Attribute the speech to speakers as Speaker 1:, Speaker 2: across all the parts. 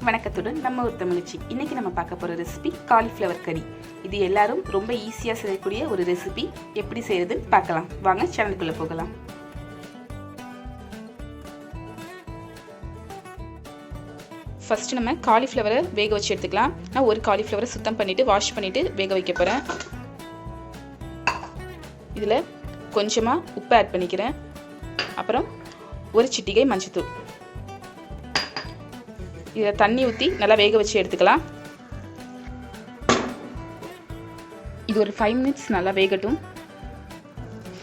Speaker 1: வணக்கத்துடன் நம்ம ஒரு தமிழ்ச்சி. இன்னைக்கு நம்ம பார்க்க போகிற ரெசிபி காலிஃப்ளவர் கறி. இது எல்லாரும் ரொம்ப ஈஸியாக செய்யக்கூடிய ஒரு ரெசிபி. எப்படி செய்யறதுன்னு பார்க்கலாம் வாங்க, சேனலுக்குள்ளே போகலாம். ஃபர்ஸ்ட் நம்ம காலிஃப்ளவரை வேக வச்சு எடுத்துக்கலாம். நான் ஒரு காலிஃப்ளவரை சுத்தம் பண்ணிவிட்டு வாஷ் பண்ணிவிட்டு வேக வைக்க போகிறேன். இதில் கொஞ்சமாக உப்பு ஆட் பண்ணிக்கிறேன். அப்புறம் ஒரு சிட்டிகை மஞ்சத்தூள். இதை தண்ணி ஊற்றி நல்லா வேக வச்சு எடுத்துக்கலாம். இது ஒரு 5 மினிட்ஸ் நல்லா வேகட்டும்.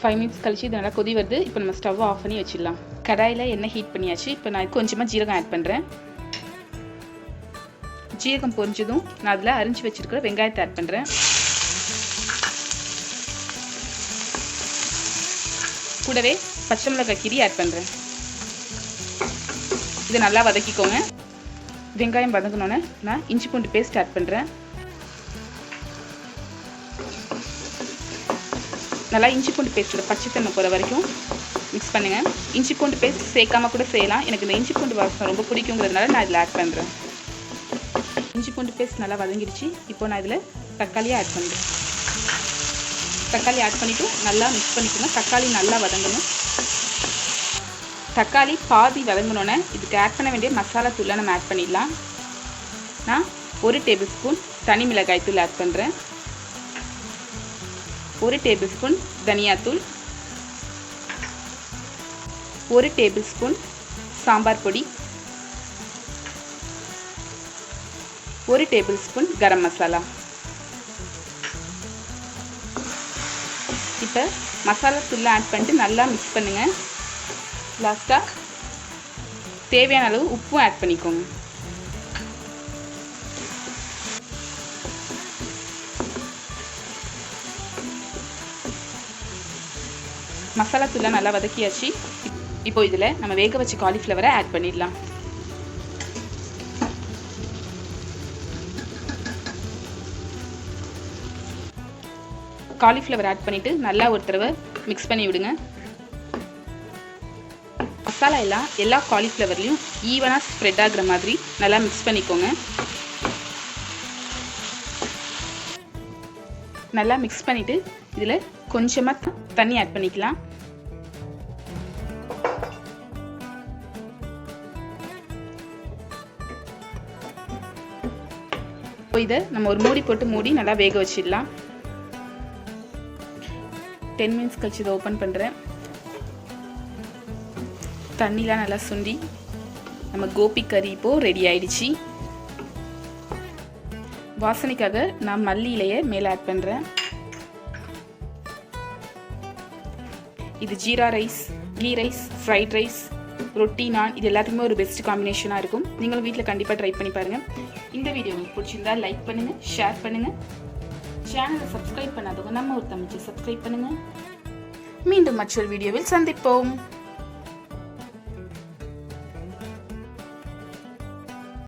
Speaker 1: 5 மினிட்ஸ் கழிச்சு இது நல்லா கொதி வருது. இப்போ நம்ம ஸ்டவ் ஆஃப் பண்ணி வச்சிடலாம். கடாயில் எண்ணெய் ஹீட் பண்ணியாச்சு. இப்போ நான் கொஞ்சமாக ஜீரகம் ஆட் பண்ணுறேன். ஜீரகம் பொரிஞ்சதும் நான் அதில் அரிஞ்சு வச்சிருக்கிற வெங்காயத்தை ஆட் பண்ணுறேன். கூடவே பச்சை மிளகாய் கீரி ஆட் பண்ணுறேன். இதை நல்லா வதக்கிக்கோங்க. வெங்காயம் வதங்கினோன்னே நான் இஞ்சி பூண்டு பேஸ்ட் ஆட் பண்ணுறேன். நல்லா இஞ்சி பூண்டு பேஸ்ட்டோட பச்சைத்தன்மை போகிற வரைக்கும் மிக்ஸ் பண்ணுங்கள். இஞ்சி பூண்டு பேஸ்ட் சேர்க்காம கூட செய்யலாம். எனக்கு இந்த இஞ்சி பூண்டு வாசனை ரொம்ப பிடிக்குங்கிறதுனால நான் இதில் ஆட் பண்ணுறேன். இஞ்சி பூண்டு பேஸ்ட் நல்லா வதங்கிடுச்சு. இப்போ நான் இதில் தக்காளியை ஆட் பண்ணுறேன். தக்காளி ஆட் பண்ணிவிட்டு நல்லா மிக்ஸ் பண்ணிக்கோங்க. தக்காளி நல்லா வதங்கணும். தக்காளி பாதி வதங்கினோன்னே இதுக்கு ஆட் பண்ண வேண்டிய மசாலா தூளை நம்ம ஆட் பண்ணிடலாம். நான் 1 டேபிள் ஸ்பூன் தனி மிளகாய் தூள் ஆட் பண்ணுறேன். 1 டேபிள் ஸ்பூன் தனியாத்தூள், 1 டேபிள் ஸ்பூன் சாம்பார் பொடி, 1 டேபிள் ஸ்பூன் கரம் மசாலா. இப்போ மசாலா தூளை ஆட் பண்ணிட்டு நல்லா மிக்ஸ் பண்ணுங்கள். லாஸ்ட்டாக தேவையான அளவு உப்பும் ஆட் பண்ணிக்கோங்க. மசாலா தூளை நல்லா வதக்கியாச்சு. இப்போ இதில் நம்ம வேக வச்ச காலிஃப்ளவரை ஆட் பண்ணிடலாம். காலிஃப்ளவர் ஆட் பண்ணிவிட்டு நல்லா ஒரு தடவை மிக்ஸ் பண்ணி விடுங்க. மசாலா எல்லாம் எல்லா காலிஃப்ளவர்லையும் ஈவனாக ஸ்ப்ரெட் ஆகிற மாதிரி நல்லா மிக்ஸ் பண்ணிக்கோங்க. நல்லா மிக்ஸ் பண்ணிவிட்டு இதில் கொஞ்சமாக தண்ணி ஆட் பண்ணிக்கலாம். இதை நம்ம ஒரு மூடி போட்டு மூடி நல்லா வேக வச்சிடலாம். 10 மினிட்ஸ் கழிச்சு இதை ஓப்பன் பண்ணுறேன். தண்ணிலாம் நல்லா சுண்டி நம்ம கோபி கறி இப்போது ரெடி ஆயிடுச்சு. வாசனைக்காக நான் மல்லி இலையை மேலே ஆட் பண்ணுறேன். இது jeera rice, ghee rice, fried rice, ரொட்டி, நான் இது எல்லாத்துக்குமே ஒரு பெஸ்ட் காம்பினேஷனாக இருக்கும். நீங்களும் வீட்டில் கண்டிப்பாக ட்ரை பண்ணி பாருங்கள். இந்த வீடியோ உங்களுக்கு பிடிச்சிருந்தா லைக் பண்ணுங்கள், ஷேர் பண்ணுங்கள். சேனலை சப்ஸ்கிரைப் பண்ணாதவங்க நம்ம ஒரு தமிழ்ச்சி சப்ஸ்கிரைப் பண்ணுங்கள். மீண்டும் மற்றொரு வீடியோவில் சந்திப்போம்.